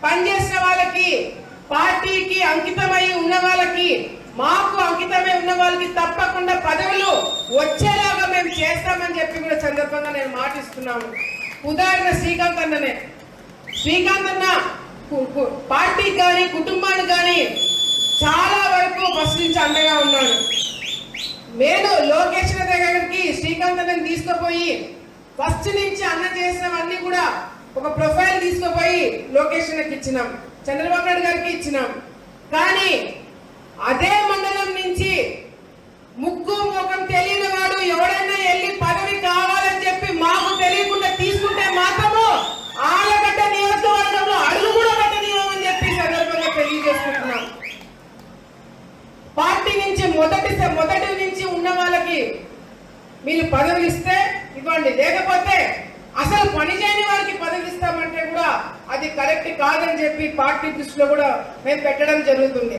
పనిచేసిన వాళ్ళకి, పార్టీకి అంకితమై ఉన్న వాళ్ళకి, మాకు అంకితమై ఉన్న వాళ్ళకి తప్పకుండా పదవులు వచ్చేలాగా మేము చేస్తామని చెప్పి కూడా సందర్భంగా నేను మాటిస్తున్నాను. ఉదాహరణ శ్రీకాంత్ అన్ననే. శ్రీకాంత్ అన్న పార్టీకి కానీ కుటుంబానికి కానీ చాలా వరకు ఫస్ట్ నుంచి అండగా ఉన్నాడు. నేను లోకేష్ దగ్గరికి శ్రీకాంత్ అన్నని తీసుకుపోయి ఫస్ట్ నుంచి అన్న చేసినవన్నీ కూడా ఒక ప్రొఫైల్ తీసుకుపోయి లోకేష్ అన్నకి ఇచ్చినాం, చంద్రబాబు నాయుడు గారికి ఇచ్చినాం. కానీ అదే మండలం నుంచి ముక్కు ముఖం తెలియని వాడు ఎవడైనా వెళ్ళి పదవి కావాలని చెప్పి మాకు తెలియకుండా తీసుకుంటే మాత్రము ఆలగడ్డ నియోజకవర్గంలో అడుగు కూడా పెట్టనీయమని చెప్పి సందర్భంగా తెలియజేసుకుంటున్నాం. పార్టీ నుంచి మొదటి నుంచి ఉన్న వాళ్ళకి మీరు పదవులు ఇస్తే ఇవ్వండి, లేకపోతే అసలు పని చేయని వారికి పదవి ఇస్తామంటే కూడా అది కరెక్ట్ కాదని చెప్పి పార్టీ దృష్టిలో కూడా మేము పెట్టడం జరుగుతుంది.